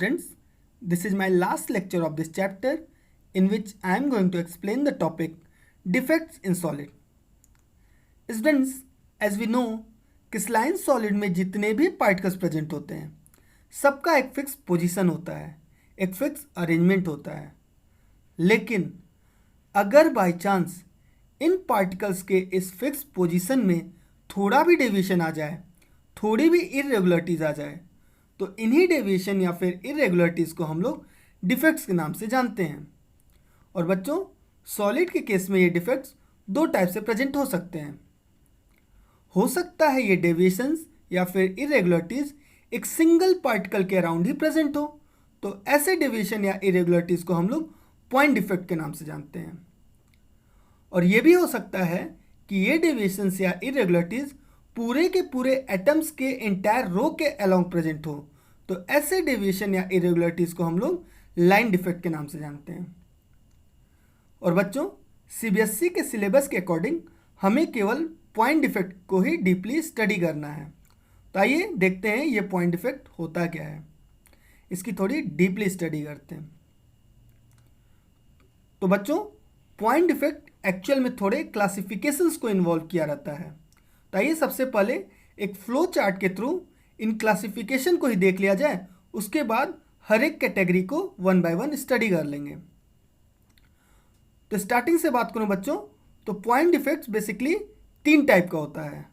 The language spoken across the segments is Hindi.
Students, this is my last lecture of this chapter in which I am going to explain the topic defects in solid. Students, as we know, crystalline solid में जितने भी पार्टिकल्स प्रेजेंट होते हैं सबका एक फिक्स पोजीशन होता है, एक फिक्स अरेंजमेंट होता है। लेकिन अगर बाय चांस इन पार्टिकल्स के इस फिक्स पोजीशन में थोड़ा भी डेविएशन आ जाए, थोड़ी भी इरेगुलरिटीज आ जाए, तो इन्हीं डेविएशन या फिर इरेगुलरिटीज को हम लोग डिफेक्ट्स के नाम से जानते हैं। और बच्चों, सॉलिड के केस में ये डिफेक्ट्स दो टाइप से प्रेजेंट हो सकते हैं। हो सकता है ये डेविएशंस या फिर इरेगुलरिटीज एक सिंगल पार्टिकल के अराउंड ही प्रेजेंट हो, तो ऐसे डेविएशन या इरेगुलरिटीज को हम लोग पॉइंट डिफेक्ट के नाम से जानते हैं। और ये भी हो सकता है कि ये डेविएशंस या इरेगुलरिटीज पूरे के पूरे एटम्स के इंटायर रो के अलोंग प्रेजेंट हो, तो ऐसे डेविएशन या इरेगुलरिटीज को हम लोग लाइन डिफेक्ट के नाम से जानते हैं। और बच्चों, सीबीएसई के सिलेबस के अकॉर्डिंग हमें केवल पॉइंट डिफेक्ट को ही डीपली स्टडी करना है। तो आइए देखते हैं ये पॉइंट डिफेक्ट होता क्या है, इसकी थोड़ी डीपली स्टडी करते हैं। तो बच्चों, पॉइंट डिफेक्ट एक्चुअल में थोड़े क्लासिफिकेशंस को इन्वॉल्व किया रहता है। तो आइए सबसे पहले एक फ्लो चार्ट के थ्रू इन क्लासिफिकेशन को ही देख लिया जाए, उसके बाद हर एक कैटेगरी को वन बाय वन स्टडी कर लेंगे। तो स्टार्टिंग से बात करूं बच्चों, तो पॉइंट डिफेक्ट्स बेसिकली तीन टाइप का होता है।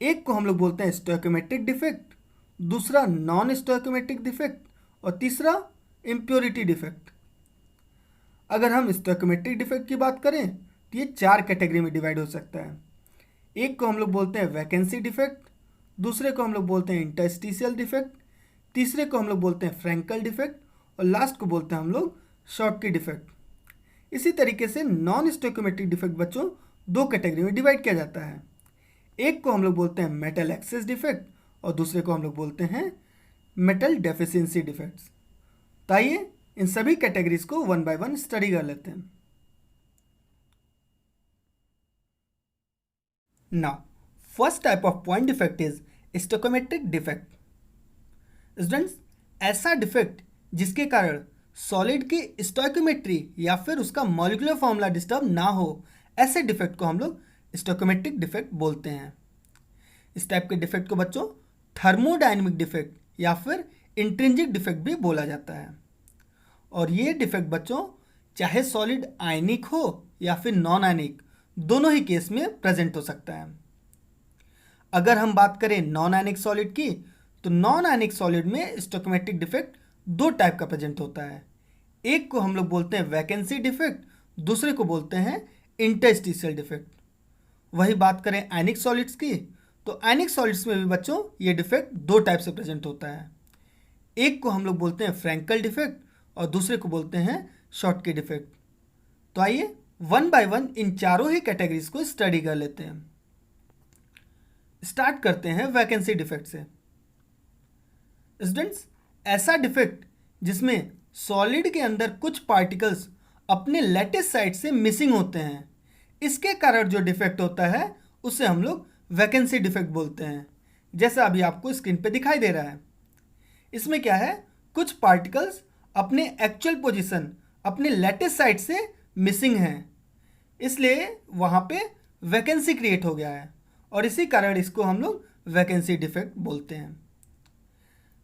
एक को हम लोग बोलते हैं स्टोइकोमेट्रिक डिफेक्ट, दूसरा नॉन स्टोइकोमेट्रिक डिफेक्ट और तीसरा इम्प्योरिटी डिफेक्ट। अगर हम स्टोइकोमेट्रिक डिफेक्ट की बात करें तो ये चार कैटेगरी में डिवाइड हो सकता है। एक को हम लोग बोलते हैं वैकेंसी डिफेक्ट, दूसरे को हम लोग बोलते हैं इंटरस्टिशियल डिफेक्ट, तीसरे को हम लोग बोलते हैं फ्रैंकल डिफेक्ट और लास्ट को बोलते हैं हम लोग शॉर्टकी डिफेक्ट। इसी तरीके से नॉन स्टोइकोमेट्रिक डिफेक्ट बच्चों दो कैटेगरी में डिवाइड किया जाता है। एक को हम लोग बोलते हैं मेटल एक्सेस डिफेक्ट और दूसरे को हम लोग बोलते हैं मेटल डेफिशिएंसी डिफेक्ट्स। तो आइए इन सभी कैटेगरीज को वन बाय वन स्टडी कर लेते हैं। Now first type of point defect is stoichiometric defect. Students, ऐसा डिफेक्ट जिसके कारण सॉलिड की स्टोइकोमेट्री या फिर उसका मॉलिक्यूलर फॉर्मूला डिस्टर्ब ना हो, ऐसे डिफेक्ट को हम लोग स्टोइकोमेट्रिक डिफेक्ट बोलते हैं। इस टाइप के डिफेक्ट को बच्चों थर्मोडायनेमिक डिफेक्ट या फिर इंट्रिंसिक डिफेक्ट भी बोला जाता है। और ये डिफेक्ट बच्चों चाहे सॉलिड आयनिक हो या फिर नॉन आयनिक, दोनों ही केस में प्रेजेंट हो सकता है। अगर हम बात करें नॉन आयनिक सॉलिड की, तो नॉन आयनिक सॉलिड में स्टोइकोमेट्रिक डिफेक्ट दो टाइप का प्रेजेंट होता है। एक को हम लोग बोलते हैं वैकेंसी डिफेक्ट, दूसरे को बोलते हैं इंटरस्टिशियल डिफेक्ट। वही बात करें आयनिक सॉलिड्स की, तो आयनिक सॉलिड्स में भी बच्चों ये डिफेक्ट दो टाइप से प्रेजेंट होता है। एक को हम लोग बोलते हैं फ्रैंकल डिफेक्ट और दूसरे को बोलते हैं शॉर्टकी डिफेक्ट। तो आइए वन बाय वन इन चारों ही कैटेगरीज को स्टडी कर लेते हैं। स्टार्ट करते हैं वैकेंसी डिफेक्ट से। स्टूडेंट्स, ऐसा डिफेक्ट जिसमें सॉलिड के अंदर कुछ पार्टिकल्स अपने लैटिस साइड से मिसिंग होते हैं, इसके कारण जो डिफेक्ट होता है उसे हम लोग वैकेंसी डिफेक्ट बोलते हैं। जैसा अभी आपको स्क्रीन पे दिखाई दे रहा है, इसमें क्या है, कुछ पार्टिकल्स अपने एक्चुअल पोजीशन अपने लैटिस साइड से मिसिंग हैं, इसलिए वहाँ पे वैकेंसी क्रिएट हो गया है और इसी कारण इसको हम लोग वैकेंसी डिफेक्ट बोलते हैं।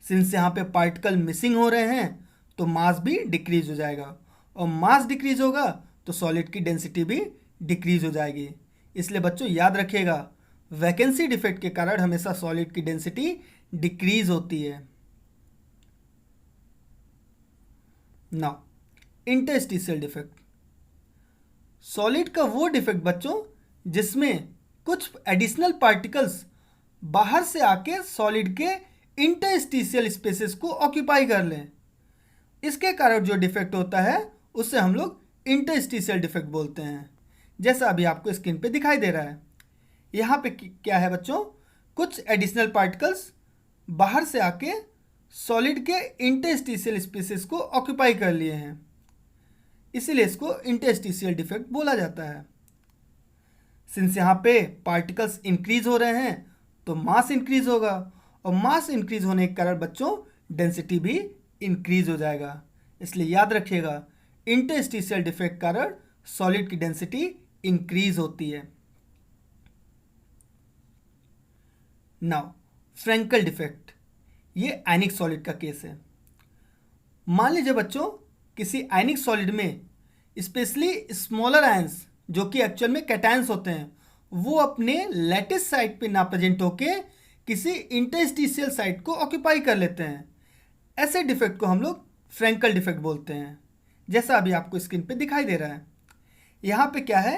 सिंस यहाँ पे पार्टिकल मिसिंग हो रहे हैं तो मास भी डिक्रीज हो जाएगा और मास डिक्रीज होगा तो सॉलिड की डेंसिटी भी डिक्रीज हो जाएगी। इसलिए बच्चों याद रखिएगा, वैकेंसी डिफेक्ट के कारण हमेशा सॉलिड की डेंसिटी डिक्रीज होती है। Now interstitial defect. सॉलिड का वो डिफेक्ट बच्चों जिसमें कुछ एडिशनल पार्टिकल्स बाहर से आके सॉलिड के इंटरस्टिशियल स्पेसेस को ऑक्यूपाई कर लें, इसके कारण जो डिफेक्ट होता है उससे हम लोग इंटरस्टिशियल डिफेक्ट बोलते हैं। जैसा अभी आपको स्क्रीन पे दिखाई दे रहा है, यहाँ पे क्या है बच्चों, कुछ एडिशनल पार्टिकल्स बाहर से आके सॉलिड के इंटरस्टिशियल स्पेसेस को ऑक्यूपाई कर लिए हैं, इसीलिए इसको इंटरस्टिशियल डिफेक्ट बोला जाता है। सिंस यहाँ पे पार्टिकल्स इंक्रीज हो रहे हैं तो मास इंक्रीज होगा और मास इंक्रीज होने के कारण बच्चों डेंसिटी भी इंक्रीज हो जाएगा। इसलिए याद रखिएगा, इंटरस्टिशियल डिफेक्ट कारण सॉलिड की डेंसिटी इंक्रीज होती है। नाउ फ्रैंकल डिफेक्ट, ये आयनिक सॉलिड का केस है। मान लीजिए बच्चों, किसी आयनिक सॉलिड में स्पेशली स्मॉलर आयंस जो कि एक्चुअल में कैटायंस होते हैं, वो अपने लैटिस साइट पे ना प्रेजेंट होके किसी इंटरस्टिशियल साइट को ऑक्यूपाई कर लेते हैं। ऐसे डिफेक्ट को हम लोग फ्रैंकल डिफेक्ट बोलते हैं, जैसा अभी आपको स्क्रीन पे दिखाई दे रहा है। यहाँ पे क्या है,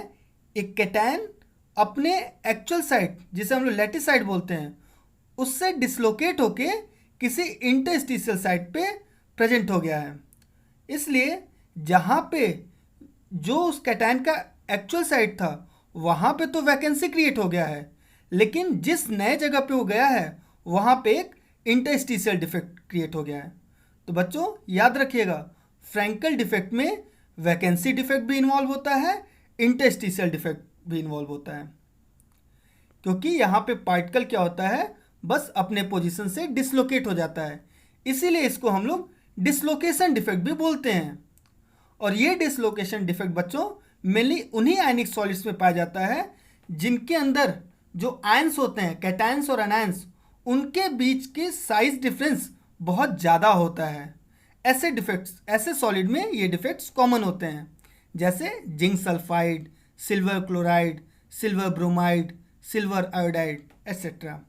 एक कैटायन अपने एक्चुअल साइट, जिसे हम लोग लैटिस साइट बोलते हैं, उससे डिसलोकेट होके किसी इंटरस्टिशियल साइट पे प्रेजेंट हो गया है। इसलिए जहाँ पे जो उस कैटायन का एक्चुअल साइट था वहाँ पे तो वैकेंसी क्रिएट हो गया है, लेकिन जिस नए जगह पे वो गया है वहाँ पे एक इंटरस्टिशियल डिफेक्ट क्रिएट हो गया है। तो बच्चों याद रखिएगा, फ्रैंकल डिफेक्ट में वैकेंसी डिफेक्ट भी इन्वॉल्व होता है, इंटरस्टिशियल डिफेक्ट भी इन्वॉल्व होता है, क्योंकि यहाँ पे पार्टिकल क्या होता है, बस अपने पोजीशन से डिसलोकेट हो जाता है। इसीलिए इसको हम लोग डिसलोकेशन डिफेक्ट भी बोलते हैं। और ये डिसलोकेशन डिफेक्ट बच्चों मेनली उन्हीं आयनिक सॉलिड्स में पाया जाता है जिनके अंदर जो आयंस होते हैं, कैटायंस और अनायंस, उनके बीच के साइज डिफरेंस बहुत ज़्यादा होता है। ऐसे डिफेक्ट्स, ऐसे सॉलिड में ये डिफेक्ट्स कॉमन होते हैं, जैसे zinc sulphide, silver chloride, silver bromide, silver iodide etcetera.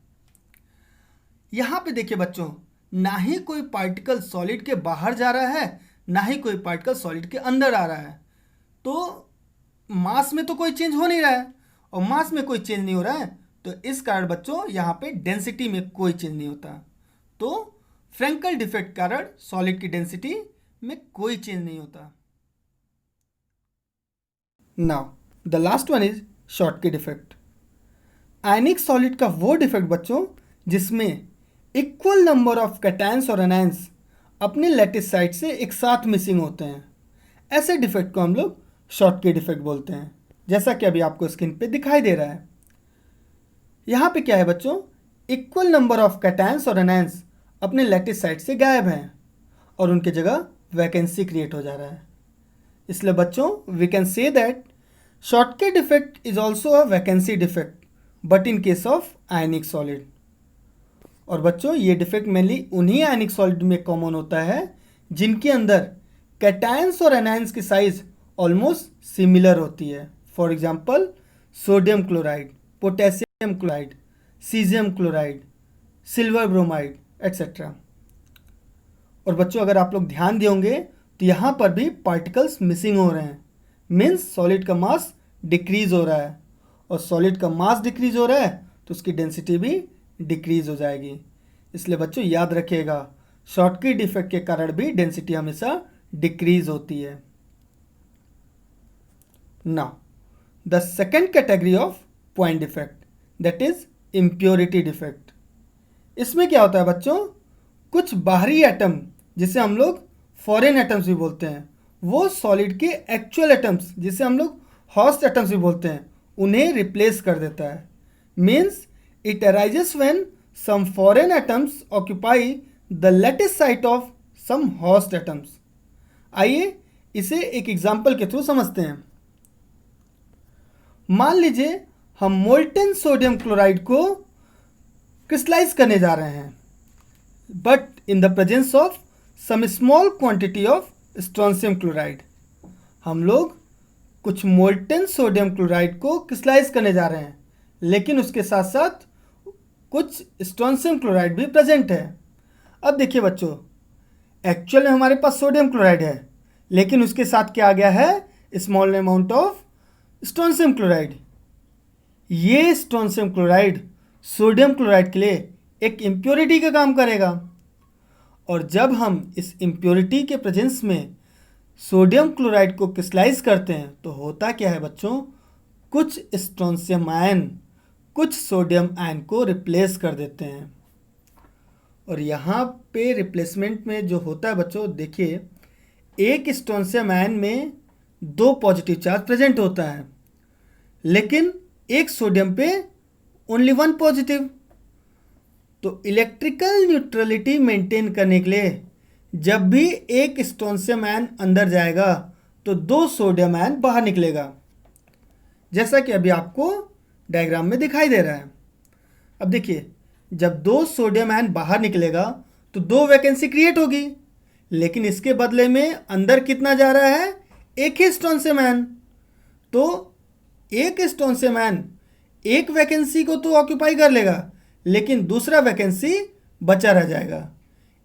यहाँ पे देखिए बच्चों, ना ही कोई पार्टिकल सॉलिड के बाहर जा रहा है, ना ही कोई पार्टिकल सॉलिड के अंदर आ रहा है। तो मास में तो कोई चेंज हो नहीं रहा है, और मास में कोई चेंज नहीं हो रहा है, तो इस कारण बच्चों यहाँ पे डेंसिटी में कोई चेंज नहीं होता। तो फ्रैंकल डिफेक्ट कारण सॉलिड की डेंसिटी में कोई चेंज नहीं होता। Now the last one is Schottky defect. Ionic solid का वो डिफेक्ट बच्चों जिसमें इक्वल नंबर ऑफ कैटायंस और एनायंस अपने लैटिस साइट से एक साथ मिसिंग होते हैं, ऐसे डिफेक्ट को हम लोग शॉर्टकी डिफेक्ट बोलते हैं, जैसा कि अभी आपको स्क्रीन पे दिखाई दे रहा है। यहाँ पे क्या है बच्चों, इक्वल नंबर ऑफ कैटायंस और एनायंस अपने लैटिस साइट से गायब हैं और उनकी जगह वैकेंसी क्रिएट हो जा रहा है। इसलिए बच्चों we can say that Schottky defect is also a vacancy defect but in case of ionic solid. और बच्चों ये डिफेक्ट मेनली उन्हीं आयनिक सॉलिड में कॉमन होता है जिनके अंदर कैटायंस और एनायंस की साइज ऑलमोस्ट सिमिलर होती है। For example sodium chloride, potassium chloride, caesium chloride, silver bromide etcetera. और बच्चों अगर आप लोग ध्यान देंगे तो यहाँ पर भी पार्टिकल्स मिसिंग हो रहे हैं, मीन्स सॉलिड का मास डिक्रीज हो रहा है, और सॉलिड का मास डिक्रीज हो रहा है तो उसकी डेंसिटी भी डिक्रीज हो जाएगी। इसलिए बच्चों याद रखिएगा, शॉर्टकी डिफेक्ट के कारण भी डेंसिटी हमेशा डिक्रीज होती है। Now the second category of point defect, that is impurity defect. इसमें क्या होता है बच्चों, कुछ बाहरी एटम जिसे हम लोग फॉरेन एटम्स भी बोलते हैं, वो सॉलिड के एक्चुअल एटम्स जिसे हम लोग हॉस्ट एटम्स भी बोलते हैं, उन्हें रिप्लेस कर देता है। Means it arises when some foreign atoms occupy the lattice site of some host atoms। आइए इसे एक एग्जाम्पल के थ्रू समझते हैं। मान लीजिए हम मोल्टेन सोडियम क्लोराइड को क्रिस्टलाइज करने जा रहे हैं, but in the presence of some small quantity of strontium chloride. हम लोग कुछ मोल्टेन सोडियम क्लोराइड को क्रिस्टलाइज करने जा रहे हैं, लेकिन उसके साथ साथ कुछ स्ट्रोंशियम क्लोराइड भी प्रेजेंट है। अब देखिए बच्चों, एक्चुअल में हमारे पास सोडियम क्लोराइड है, लेकिन उसके साथ क्या आ गया है, small amount of strontium chloride. ये स्ट्रोंशियम क्लोराइड सोडियम क्लोराइड के लिए एक इम्प्योरिटी का काम करेगा, और जब हम इस इम्प्योरिटी के प्रेजेंस में सोडियम क्लोराइड को क्रिस्टलाइज करते हैं तो होता क्या है बच्चों, कुछ स्ट्रोंशियम आयन कुछ सोडियम आयन को रिप्लेस कर देते हैं। और यहाँ पे रिप्लेसमेंट में जो होता है बच्चों, देखिए एक स्ट्रोंशियम आयन में 2 पॉजिटिव चार्ज प्रेजेंट होता है, लेकिन एक सोडियम पे ओनली 1 पॉजिटिव। तो इलेक्ट्रिकल न्यूट्रलिटी मेंटेन करने के लिए जब भी एक स्ट्रोंशियम आयन अंदर जाएगा तो 2 सोडियम आयन बाहर निकलेगा, जैसा कि अभी आपको डायग्राम में दिखाई दे रहा है। अब देखिए, जब 2 सोडियम आयन बाहर निकलेगा तो 2 वैकेंसी क्रिएट होगी, लेकिन इसके बदले में अंदर कितना जा रहा है? एक ही स्ट्रोंशियम आयन। तो एक स्ट्रोंशियम आयन एक वैकेंसी को तो ऑक्यूपाई कर लेगा, लेकिन दूसरा वैकेंसी बचा रह जाएगा।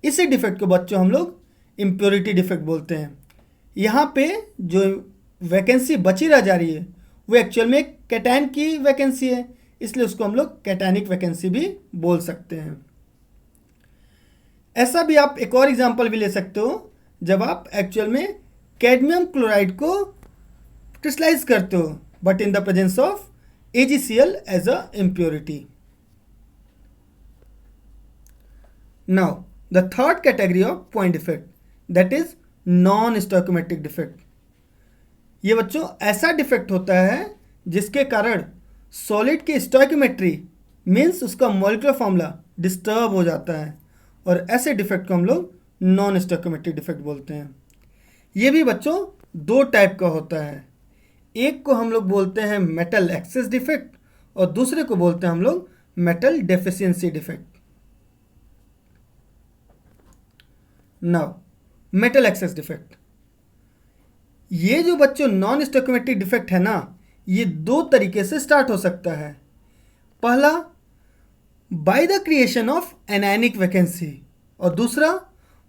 इसी डिफेक्ट को बच्चों हम लोग इम्प्योरिटी डिफेक्ट बोलते हैं। यहाँ पे जो वैकेंसी बची रह जा रही है वो एक्चुअल में कैटायन की वैकेंसी है, इसलिए उसको हम लोग कैटायनिक वैकेंसी भी बोल सकते हैं। ऐसा भी आप एक और एग्जांपल भी ले सकते हो, जब आप एक्चुअल में कैडमियम क्लोराइड को क्रिस्टलाइज करते हो but in the presence of AgCl as a impurity. Now, the third category of point defect, that is non-stoichiometric defect. ये बच्चों ऐसा डिफेक्ट होता है जिसके कारण सॉलिड की स्टोइकोमेट्री मीन्स उसका मॉलिक्यूलर फॉर्मूला डिस्टर्ब हो जाता है, और ऐसे डिफेक्ट को हम लोग नॉन स्टोइकोमेट्रिक डिफेक्ट बोलते हैं। ये भी बच्चों 2 टाइप का होता है। एक को हम लोग बोलते हैं मेटल एक्सेस डिफेक्ट और दूसरे को बोलते हैं हम लोग metal deficiency defect. Now metal access defect, ये जो बच्चों नॉन स्टोइकोमेट्रिक डिफेक्ट है ना, ये 2 तरीके से स्टार्ट हो सकता है। पहला by the creation of anionic vacancy और दूसरा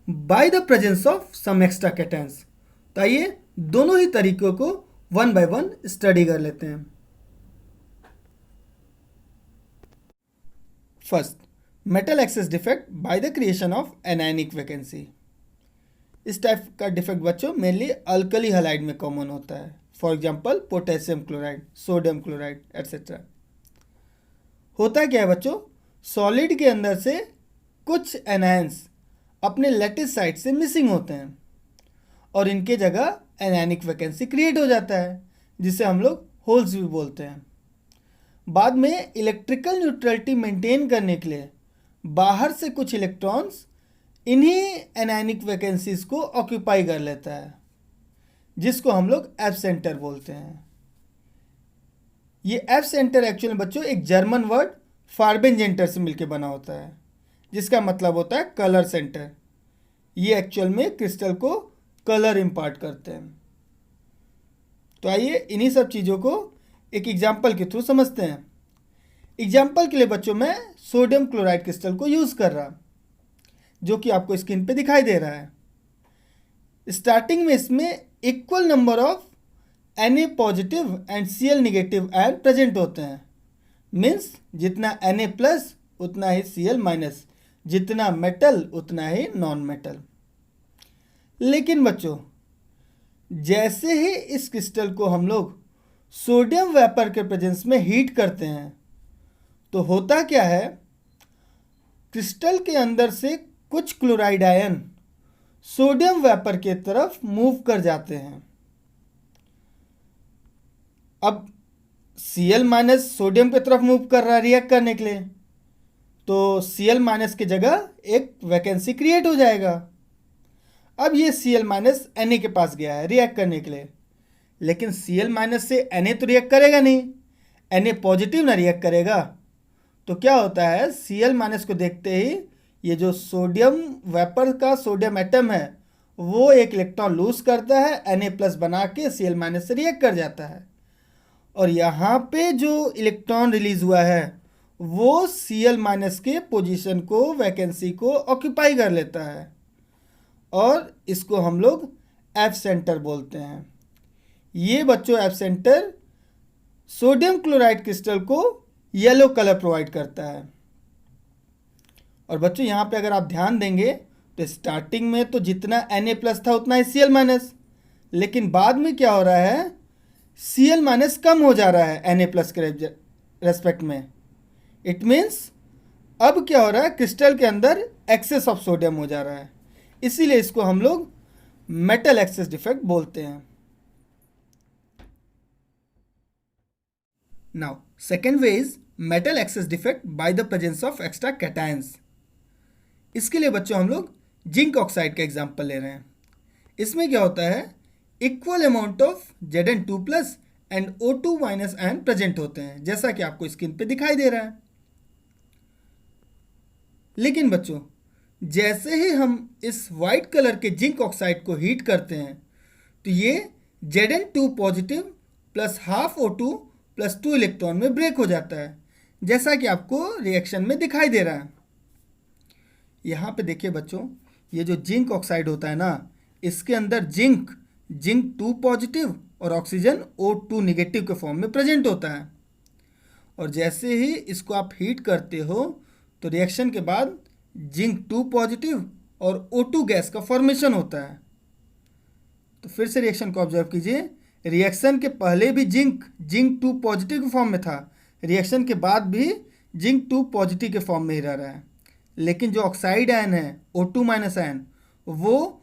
by the presence of some extra cations. तो आइए दोनों ही तरीकों को 1 by 1 स्टडी कर लेते हैं। First, metal access defect bye the creation of anionic vacancy. इस टाइप का डिफेक्ट बच्चों मेनली अल्कली हैलाइड में कॉमन होता है, for example potassium chloride, sodium chloride etcetera. होता क्या है बच्चों, सॉलिड के अंदर से कुछ एनायंस अपने लैटिस साइड से मिसिंग होते हैं और इनके जगह एनायनिक वैकेंसी क्रिएट हो जाता है, जिसे हम लोग होल्स भी बोलते हैं। बाद में इलेक्ट्रिकल न्यूट्रलिटी मेंटेन करने के लिए बाहर से कुछ इलेक्ट्रॉन्स इन्हीं एनायनिक वैकेंसीज को ऑक्यूपाई कर लेता है, जिसको हम लोग एफ सेंटर बोलते हैं। ये एफ सेंटर एक्चुअली बच्चों एक जर्मन वर्ड फार्बेंजेंटर से मिलकर बना होता है, जिसका मतलब होता है कलर सेंटर। ये एक्चुअल में क्रिस्टल को कलर इम्पार्ट करते हैं। तो आइए इन्हीं सब चीज़ों को एक एग्जाम्पल के थ्रू समझते हैं। एग्जाम्पल के लिए बच्चों मैं सोडियम क्लोराइड क्रिस्टल को यूज़ कर रहा, जो कि आपको स्क्रीन पे दिखाई दे रहा है। स्टार्टिंग में इसमें equal number of Na positive and Cl negative ion present होते हैं। मीन्स जितना Na प्लस उतना ही Cl माइनस, जितना मेटल उतना ही नॉन मेटल। लेकिन बच्चों जैसे ही इस क्रिस्टल को हम लोग सोडियम वेपर के प्रेजेंस में हीट करते हैं तो होता क्या है, क्रिस्टल के अंदर से कुछ क्लोराइड आयन सोडियम वेपर के तरफ मूव कर जाते हैं। अब Cl माइनस सोडियम की तरफ मूव कर रहा है रिएक्ट करने के लिए, तो Cl माइनस की जगह एक वैकेंसी क्रिएट हो जाएगा। अब ये Cl माइनस Na के पास गया है रिएक्ट करने के लिए, लेकिन Cl माइनस से Na तो रिएक्ट करेगा नहीं, Na पॉजिटिव ना रिएक्ट करेगा। तो क्या होता है, Cl माइनस को देखते ही ये जो सोडियम वेपर का सोडियम एटम है वो एक इलेक्ट्रॉन लूज करता है, Na प्लस बना के Cl माइनस से रिएक्ट कर जाता है, और यहाँ पे जो इलेक्ट्रॉन रिलीज हुआ है वो Cl माइनस के पोजीशन को, वैकेंसी को ऑक्यूपाई कर लेता है, और इसको हम लोग एफ सेंटर बोलते हैं। ये बच्चों F centre sodium chloride crystal को येलो कलर प्रोवाइड करता है। और बच्चों यहाँ पे अगर आप ध्यान देंगे तो स्टार्टिंग में तो जितना Na प्लस था उतना ही Cl माइनस, लेकिन बाद में क्या हो रहा है, Cl माइनस कम हो जा रहा है Na प्लस के रेस्पेक्ट में। इट मीन्स अब क्या हो रहा है, क्रिस्टल के अंदर एक्सेस ऑफ सोडियम हो जा रहा है, इसीलिए इसको हम लोग मेटल एक्सेस डिफेक्ट बोलते हैं। Now second way is metal access defect bye the presence of extra cations. इसके लिए बच्चों हम लोग जिंक ऑक्साइड का एग्जाम्पल ले रहे हैं। इसमें क्या होता है, equal amount of Zn2 plus and O2 minus ion present होते हैं, जैसा कि आपको स्क्रीन पे दिखाई दे रहा है। लेकिन बच्चों, जैसे ही हम इस वाइट कलर के जिंक ऑक्साइड को हीट करते हैं तो ये Zn2 positive plus half O2 plus 2 electron में ब्रेक हो जाता है, जैसा कि आपको रिएक्शन में दिखाई दे रहा है। यहाँ पे देखिए बच्चों, ये जो जिंक ऑक्साइड होता है ना, इसके अंदर जिंक 2 पॉजिटिव और ऑक्सीजन O2 निगेटिव के फॉर्म में प्रेजेंट होता है। और जैसे ही इसको आप हीट करते हो तो रिएक्शन के बाद जिंक 2 पॉजिटिव और O2 गैस का फॉर्मेशन होता है। तो फिर से रिएक्शन को ऑब्जर्व कीजिए, रिएक्शन के पहले भी जिंक 2 पॉजिटिव के फॉर्म में था, रिएक्शन के बाद भी जिंक 2 पॉजिटिव के फॉर्म में ही रह रहा है। लेकिन जो ऑक्साइड आयन है O2 माइनस आयन, वो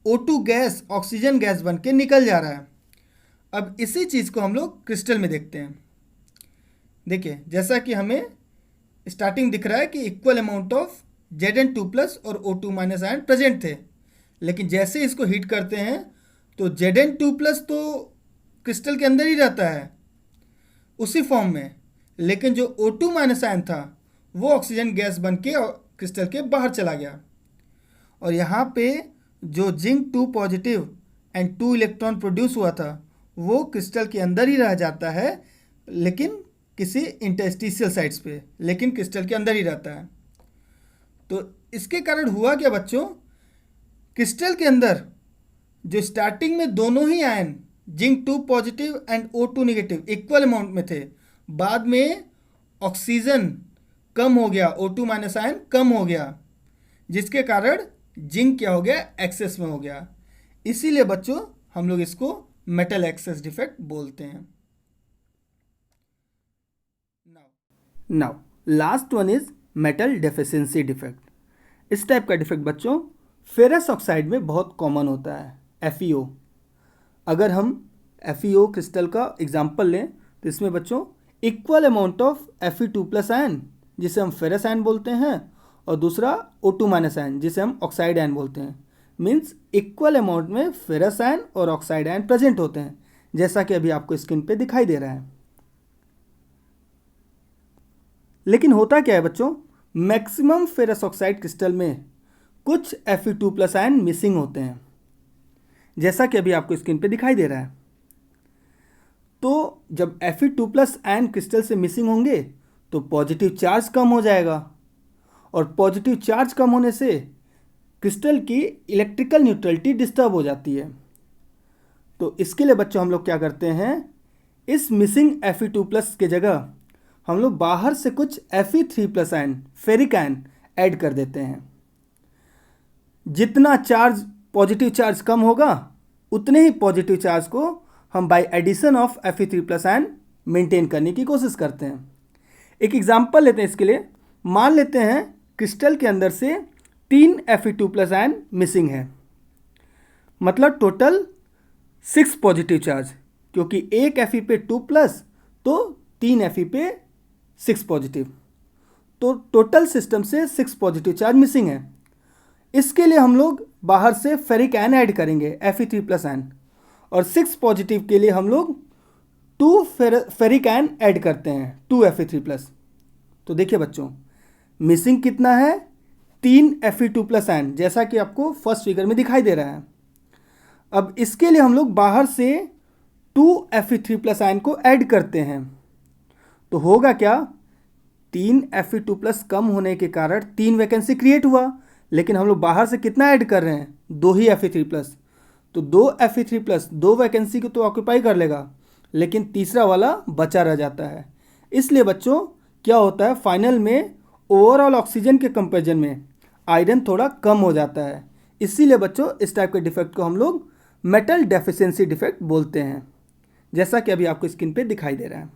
O2 गैस ऑक्सीजन गैस बन के निकल जा रहा है। अब इसी चीज़ को हम लोग क्रिस्टल में देखते हैं। देखिए, जैसा कि हमें स्टार्टिंग दिख रहा है कि equal amount of Zn2 plus और O2 माइनस आयन प्रेजेंट थे, लेकिन जैसे इसको हीट करते हैं तो Zn2 प्लस तो क्रिस्टल के अंदर ही रहता है उसी फॉर्म में, लेकिन जो O2 माइनस आयन था वो ऑक्सीजन गैस बन के क्रिस्टल के बाहर चला गया। और यहाँ पे जो zinc 2 positive and 2 electron produce हुआ था वो क्रिस्टल के अंदर ही रह जाता है, लेकिन किसी इंटरस्टिशियल साइट्स पे, लेकिन क्रिस्टल के अंदर ही रहता है। तो इसके कारण हुआ क्या बच्चों, क्रिस्टल के अंदर जो स्टार्टिंग में दोनों ही ion zinc 2 positive and O2 negative equal amount में थे, बाद में ऑक्सीजन कम हो गया, O2 माइनस आयन कम हो गया, जिसके कारण जिंक क्या हो गया, एक्सेस में हो गया। इसीलिए बच्चों हम लोग इसको मेटल एक्सेस डिफेक्ट बोलते हैं। Now last one is metal deficiency defect. इस टाइप का डिफेक्ट बच्चों फेरस ऑक्साइड में बहुत कॉमन होता है, FeO। अगर हम FeO क्रिस्टल का एग्जांपल लें तो इसमें बच्चों equal amount of Fe2 plus ion, जिसे हम फेरस आयन बोलते हैं, और दूसरा O2 माइनस आयन, जिसे हम ऑक्साइड आयन बोलते हैं। मीन्स इक्वल अमाउंट में फेरस आयन और ऑक्साइड आयन प्रेजेंट होते हैं, जैसा कि अभी आपको स्क्रीन पे दिखाई दे रहा है। लेकिन होता क्या है बच्चों, मैक्सिमम फेरस ऑक्साइड क्रिस्टल में कुछ Fe2 प्लस आयन मिसिंग होते हैं, जैसा कि अभी आपको स्क्रीन पे दिखाई दे रहा है। तो जब Fe2 प्लस आयन क्रिस्टल से मिसिंग होंगे तो पॉजिटिव चार्ज कम हो जाएगा, और पॉजिटिव चार्ज कम होने से क्रिस्टल की इलेक्ट्रिकल न्यूट्रलिटी डिस्टर्ब हो जाती है। तो इसके लिए बच्चों हम लोग क्या करते हैं, इस मिसिंग Fe2 प्लस के जगह हम लोग बाहर से कुछ Fe3 plus ion, ferric ion add कर देते हैं। जितना चार्ज पॉजिटिव चार्ज कम होगा उतने ही पॉजिटिव चार्ज को हम by addition of Fe3 plus ion maintain करने की कोशिश करते हैं। एक एग्जांपल लेते हैं इसके लिए। मान लेते हैं क्रिस्टल के अंदर से 3 Fe2 प्लस आयन मिसिंग है, मतलब टोटल 6 पॉजिटिव चार्ज, क्योंकि एक Fe पे 2 प्लस तो 3 Fe पे 6 पॉजिटिव, तो टोटल सिस्टम से 6 पॉजिटिव चार्ज मिसिंग है। इसके लिए हम लोग बाहर से फेरिक आयन ऐड करेंगे, Fe3 प्लस आयन, और 6 पॉजिटिव के लिए हम लोग 2 फेरिक आयन ऐड करते हैं, 2 Fe3 प्लस। तो देखिए बच्चों, मिसिंग कितना है, 3 Fe2 प्लस आयन, जैसा कि आपको फर्स्ट फिगर में दिखाई दे रहा है। अब इसके लिए हम लोग बाहर से 2 Fe3 प्लस आयन को ऐड करते हैं, तो होगा क्या, 3 Fe2 प्लस कम होने के कारण 3 वैकेंसी क्रिएट हुआ, लेकिन हम लोग बाहर से कितना ऐड कर रहे हैं, 2 ही Fe3 प्लस, तो 2 Fe3 प्लस 2 वैकेंसी को तो ऑक्यूपाई कर लेगा, लेकिन तीसरा वाला बचा रह जाता है। इसलिए बच्चों क्या होता है, फाइनल में ओवरऑल ऑक्सीजन के कंपेरिजन में आयरन थोड़ा कम हो जाता है। इसीलिए बच्चों इस टाइप के डिफेक्ट को हम लोग मेटल डेफिशिएंसी डिफेक्ट बोलते हैं, जैसा कि अभी आपको स्क्रीन पे दिखाई दे रहा है।